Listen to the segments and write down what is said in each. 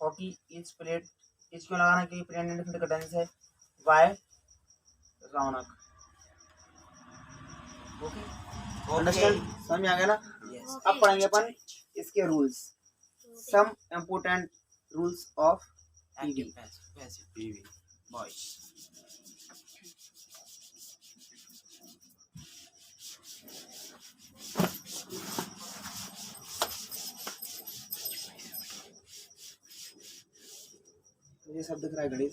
Hockey is played, is क्यों लगाना क्योंकि प्रेजेंट इंडेफिनिट का टेंस है, बाय रौनक। ओके अंडरस्टैंड, समझ में आ गया ना? अब पढ़ेंगे अपन इसके rules, some important rules of passive voice. ये सब दिख रहा है गणेश,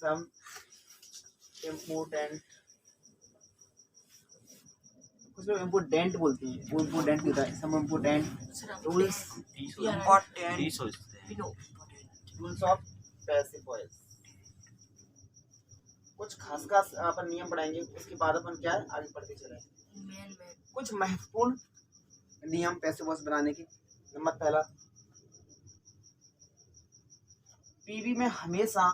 सम इम्पोर्टेंट, कुछ लोग इम्पोर्टेंट बोलते हैं, वो इम्पोर्टेंट होता है, some important rules rules of passive voice. कुछ खास खास अपन नियम पढ़ाएंगे, उसके बाद अपन क्या है आगे बढ़ते चलेंगे। कुछ महत्वपूर्ण नियम पैसिव वॉइस बनाने के। नंबर पहला, पीवी में हमेशा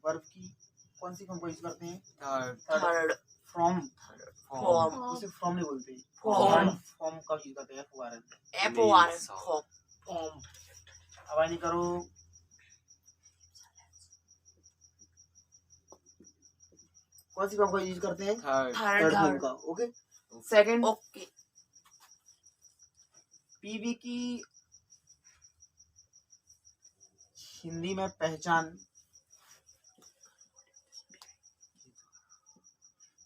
वर्ब की कौन सी फॉर्म को यूज करते हैं? Third from. उसे फ्रॉम नहीं बोलते, फॉर्म का यूज करते हैं, फॉर्म। अब नहीं करो, कौन सी फॉर्म का यूज करते हैं? थर्ड फॉर्म का। ओके सेकंड, पीवी की हिंदी में पहचान,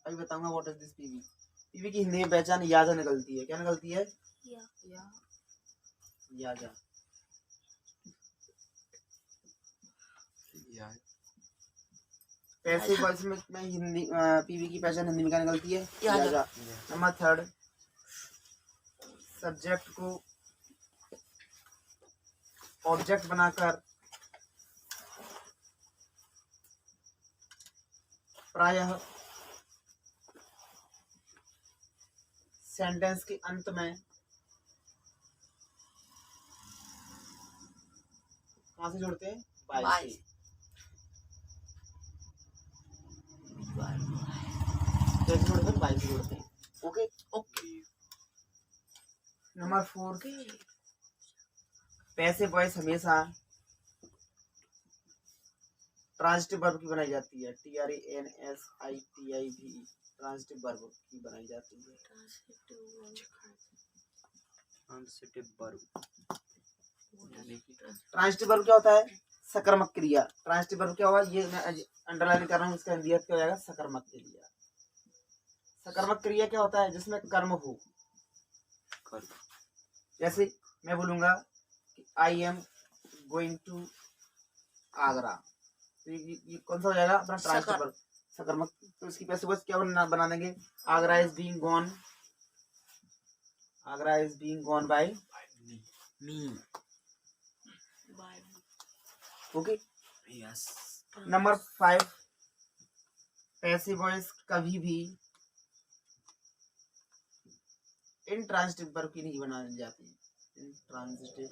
अभी बताऊंगा what is this PV. PV की हिंदी में पहचान या जा निकलती है। क्या निकलती है? या जा। पैसिव वॉइस में हिंदी पीवी की पहचान हिंदी में क्या निकलती है? या जा। नंबर थर्ड, सब्जेक्ट को ऑब्जेक्ट बनाकर प्रायः सेंटेंस के अंत में कहाँ से जोड़ते हैं? बाय से। कैसे जोड़ते हैं? बाय से जोड़ते हैं। Okay number four, passive voice हमेशा ट्रांजिटिव वर्ब की बनाई जाती है, TRANSITIV, ट्रांजिटिव वर्ब की बनाई जाती है। ट्रांजिटिव वर्ब क्या होता है? सकर्मक क्रिया। ट्रांजिटिव वर्ब क्या होगा? ये मैं अंडरलाइन कर रहा हूँ, इसका हिंदी अर्थ क्या हो जाएगा? सकर्मक क्रिया। सकर्मक क्रिया क्या होता है? जिसमें कर्म हो। जैसे मैं बोलूंगा कि I am going to Agra, तो ये कौन सा हो जाएगा? अपना ट्रांजिटिव वर्ब, सकर्मक। तो इसकी पैसिव वॉइस क्या बना देंगे? Agra is being gone, Agra is being gone bye me. Okay yes. Number 5, passive voice कभी भी इंट्रांजिटिव वर्ब की नहीं बनाई जाती। इंट्रांजिटिव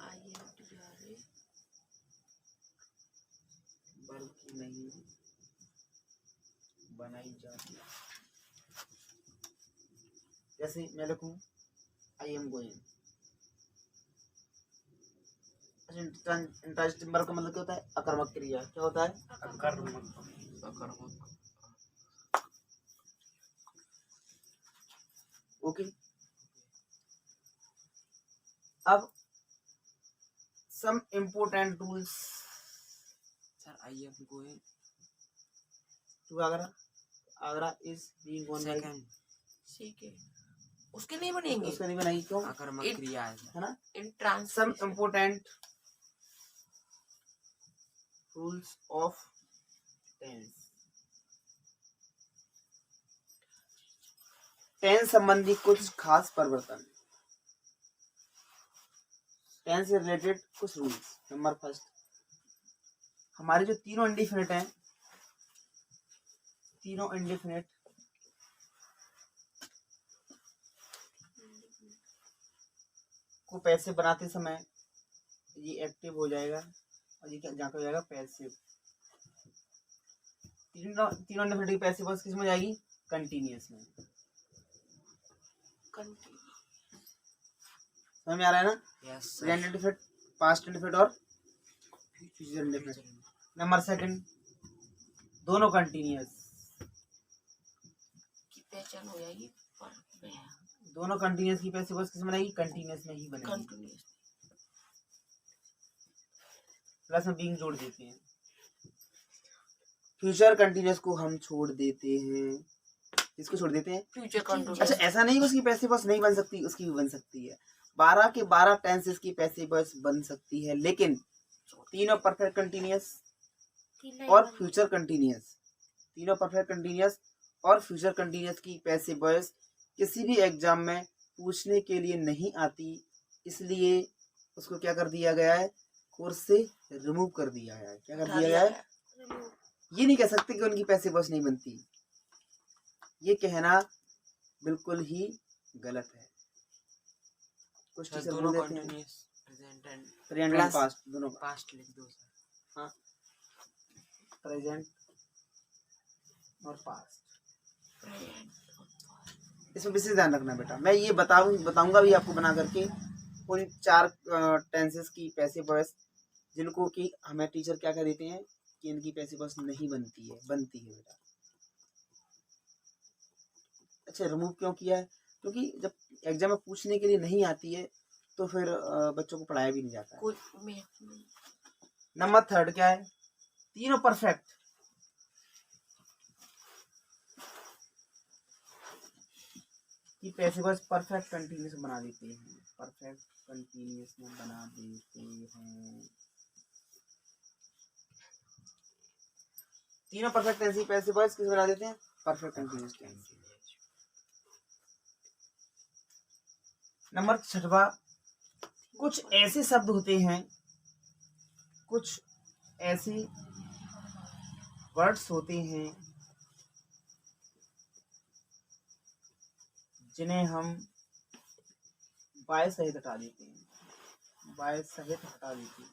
वर्ब की नहीं बनाई जाती। जैसे मैं लिखूं आई एम गोइंग, इंट्रांजिटिव वर्ब का मतलब क्या होता है? अकर्मक क्रिया। क्या होता है? अकर्मक। ओके अब some important rules. Sir I am going to Agra, Agra is being gone by, उसके नहीं बनेंगे, उसके नहीं बनाएगी। क्यों? अकर्मक क्रिया है ना। Some important rules of tense, tense संबंधी कुछ खास परिवर्तन, टेंस से रिलेटेड कुछ रूल्स। नंबर फर्स्ट, हमारे जो तीनों इंडिफिनिट हैं, तीनों इंडिफिनिट को पैसिव बनाते समय ये एक्टिव हो जाएगा और ये क्या हो जाएगा? पैसिव। तीनों इंडिफिनिट की पैसिव वॉइस किस में जाएगी? कंटिन्यूअस में। कंटिन्यू। समझ में आ रहा है ना? Yes sir. Present indefinite, past indefinite और फ्यूचर इंडेफिनिट। नंबर सेकंड, दोनों कंटिन्यूअस। की पहचान हो जाएगी दोनों कंटिन्यूअस की पैसिव वॉइस किस में बनेगी? कंटिन्यूअस में ही बनेगी। कंटिन्यूअस। प्लस में बीइंग जोड़ देते हैं। फ्यूचर कंटिन्यूअस को हम छोड़ देते हैं। इसको छोड़ देते हैं। Future continuous. अच्छा, ऐसा नहीं उसकी पैसिव वॉइस नहीं बन सकती, उसकी भी बन सकती है। 12 के 12 टेंसेस की पैसिव वॉइस बन सकती है, लेकिन तीनों परफेक्ट कंटिन्यूअस और फ्यूचर कंटिन्यूअस, तीनों परफेक्ट कंटिन्यूअस और फ्यूचर कंटिन्यूअस की पैसिव वॉइस किसी भी एग्जाम में पूछने के लिए नहीं आती, इसलिए उसको क्या कर दिया गया है? कोर्स से रिमूव कर दिया है। क्या कर दिया गया है? ये नहीं कह सकते कि उनकी पैसिव वॉइस नहीं बनती, ये कहना बिल्कुल ही गलत है। कुछ टीचर बोल देते हैं प्रेजेंट एंड पास्ट दोनों। पास्ट लिख दो सर। हाँ, प्रेजेंट और पास्ट, इसमें विशेष ध्यान रखना बेटा। मैं ये बताऊंगा भी आपको बना करके उन 4 टेंसेस की पैसिव वॉइस जिनको कि हमें टीचर क्या कह देते हैं कि इनकी पैसिव वॉइस नहीं बनती है, बनती है बेटा। अच्छा, रिमूव क्यों किया है? क्योंकि जब एग्जाम में पूछने के लिए नहीं आती है तो फिर बच्चों को पढ़ाया भी नहीं जाता है। नंबर थर्ड क्या है? तीनों परफेक्ट। की पैसिव वॉइस परफेक्ट कंटिन्यूअस बना देते हैं, परफेक्ट कंटिन्यूअस में बना देते हैं। तीनों परफेक्ट ऐसी पैसिव वॉइस किस बना देते हैं? Perfect continuous tense. नंबर 6, कुछ ऐसे शब्द होते हैं, कुछ ऐसे वर्ड्स होते हैं जिन्हें हम बाय सहित हटा देते हैं। बाय सहित हटा देते हैं।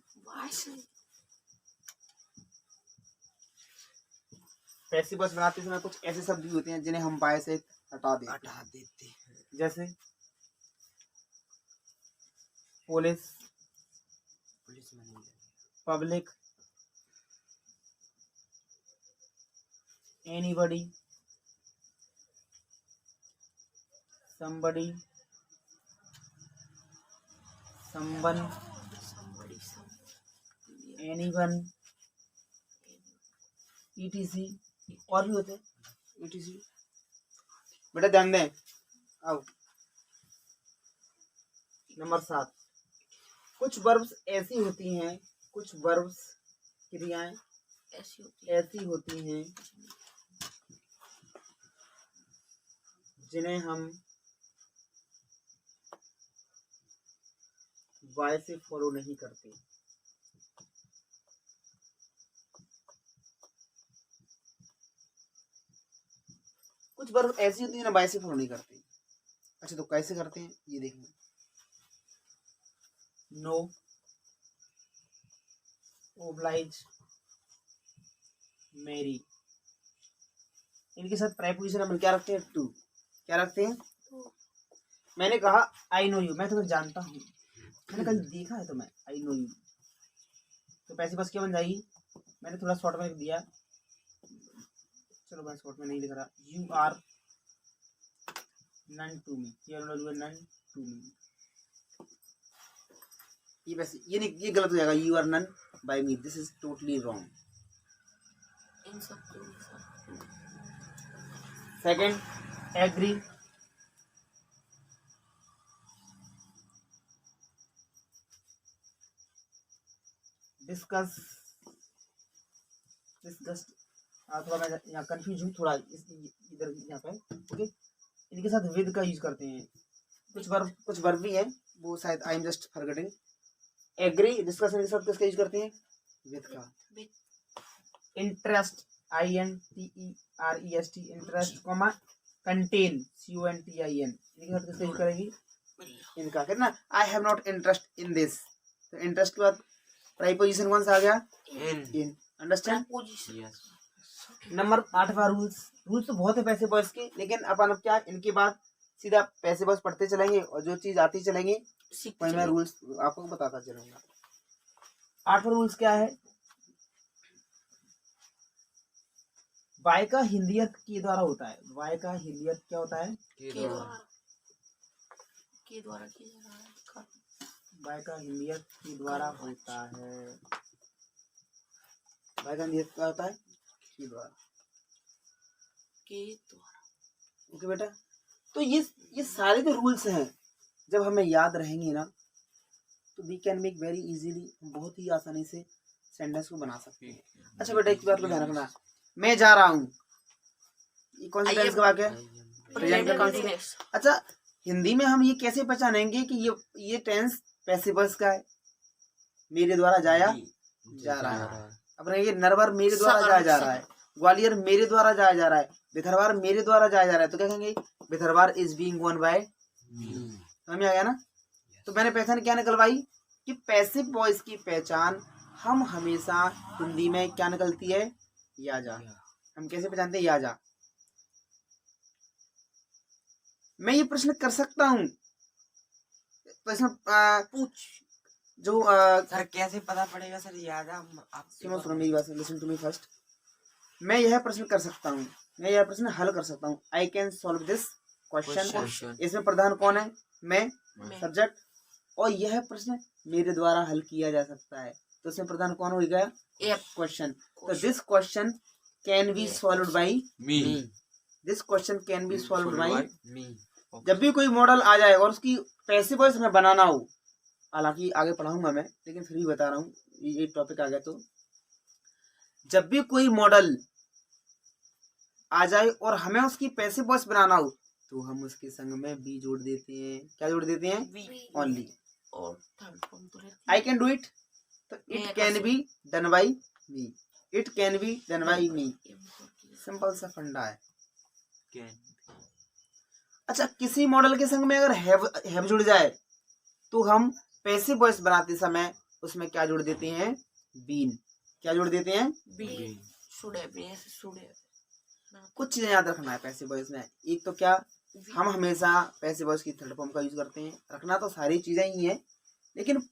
पैसिव वॉइस बनाते समय कुछ ऐसे शब्द भी होते हैं जिन्हें हम बाय सहित हटा देते हैं। जैसे police, public, anybody, somebody, someone, anyone, etc. और भी होते हैं etc. बेटा ध्यान दें। अब नंबर 7, कुछ वर्ब्स ऐसी होती हैं, कुछ वर्ब्स क्रियाएं ऐसी होती हैं जिन्हें हम बाय से फॉलो नहीं करते। कुछ वर्ब ऐसी होती है ना बाय से फॉलो नहीं करते। अच्छा, तो कैसे करते हैं ये देखना। नो, ओब्लाइज, मेरी, इनके साथ प्रीपोजिशन हम क्या रखते हैं? टू। क्या रखते हैं? मैंने कहा आई नो यू, मैं तुम्हें जानता हूँ, मैंने कहीं देखा है तुम्हें, आई नो यू, तो पैसे बस क्या बन जाएगी? मैंने थोड़ा शॉर्ट में लिख दिया, चलो मैं शॉर्ट में नहीं लिख रहा। You are none to me, you are none to me. ये वैसे ये नहीं, ये गलत हो जाएगा। You are none by me, this is totally wrong. Second, agree, discuss, discussed. थोड़ा मैं यहाँ कंफ्यूज हूँ थोड़ा इधर यहाँ पे। ओके, इनके साथ विद का यूज करते हैं। कुछ वर्ब भी है, वो शायद I am just forgetting. Agree, discussion के साथ किसका यूज करते हैं? विद का। Interest, INTEREST, interest comma contain, CONTIN, इनके साथ किसका यूज करेंगी? इनका। कितना? I have not interest in this, तो इंटरेस्ट के बाद प्रीपोजिशन कौन सा आ गया? इन। अंडरस्टैंड? नंबर 8वां रूल्स तो बहुत है पैसे बॉयस के, लेकिन अपन अब क्या इनके बाद सीधा पैसे बॉयस पढ़ते चलेंगे और जो चीज आती चलेंगे सीखते वही मैं चलो। रूल्स आपको बताता चलूंगा। 8वां रूल्स क्या है? वाय का हिंदियत के द्वारा होता है। वाय का हिंदियत क्या होता है? के द्वारा किया जा रहा है। वाय का हिंदियत के द्वारा होता है। वाय का हिंदियत क्या होता है? के द्वारा। के द्वारा। ओके बेटा, तो ये सारे जो रूल्स हैं जब हमें याद रहेंगे ना तो we can make very easily, बहुत ही आसानी से सेंटेंस को बना सकते हैं। अच्छा बेटा, एक बात को ध्यान रखना, मैं जा रहा हूँ, ये कौन सा टेंस का वाक्य है? प्रेजेंट का कॉन्टिन्यूअस। अच्छा, हिंदी में हम ये कैसे पहचानेंगे कि ये टेंस पैसिव वॉइस का है? मेरे द्वारा जाया जा रहा है। अब ये नरवर मेरे द्वारा जाया जा रहा है, ग्वालियर मेरे द्वारा जाया जा रहा है, भिथरवार मेरे द्वारा जाया जा रहा है, तो क्या कहेंगे? भिथरवार इज बीइंग गोन बाय मी। समझ में आ गया ना? तो मैंने पहचान क्या निकलवाई कि पैसिव वॉइस की पहचान हम हमेशा हिंदी में क्या निकलती है? या जा। हम कैसे पहचानते हैं? या जा। मैं ये प्रश्न कर सकता हूँ, प्रश्न पूछ जो सर कैसे पता पड़ेगा सर? याद आप सुनो मेरी बात, लिसन टू मी फर्स्ट। मैं यह प्रश्न कर सकता हूँ, मैं यह प्रश्न हल कर सकता हूँ। I can solve this question. इसमें प्रधान कौन है? मैं, सब्जेक्ट। और यह प्रश्न मेरे द्वारा हल किया जा सकता है, तो इसमें प्रधान कौन हो गया? क्वेश्चन। तो this question can be solved by me. This question can be solved by me. जब भी कोई मॉडल आ जाए और उसकी पैसिव वॉइस में बनाना हो, हालांकि आगे पढ़ाऊंगा मैं, लेकिन फिर भी बता रहा हूँ, ये टॉपिक आ गया तो जब भी कोई मॉडल आ जाए और हमें उसकी पैसिव वॉइस बनाना हो तो हम उसके संग में बी जोड़ देते हैं। क्या जोड़ देते हैं? ओनली। और थर्ड फॉर्म तो आई कैन डू इट, तो it can be done by me. It can be done by me. Simple सा फंडा है। अच्छा, किसी मॉडल के संग में अगर हैव जुड़ जाए तो हम पैसिव वॉइस बनाते समय उसमें क्या जोड़ देते हैं? बीन। क्या जोड़ देते हैं? Been. Should have been, should have. कुछ चीजें याद रखना है पैसिव वॉइस में। एक तो क्या, हम हमेशा पैसिव वॉइस की थर्ड फॉर्म का यूज करते हैं। रखना तो सारी चीजें ही हैं, लेकिन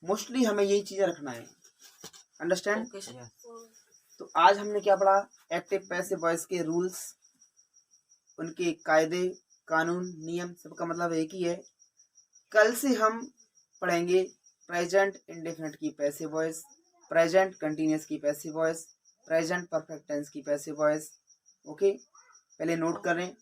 मोस्टली हमें यही चीजें रखना है। अंडरस्टैंड? तो आज हमने क्या पढ़ा? एक्टिव पैसिव वॉइस के रूल्स, उनके कायदे कानून नियम, सबका मतलब एक ही है। कल से हम पढ़ेंगे प्रेजेंट इंडेफिनिट की पैसिव वॉइस, प्रेजेंट कंटीन्यूअस की passive voice, present perfect tense की पैसिव वॉइस। ओके, पहले नोट करें।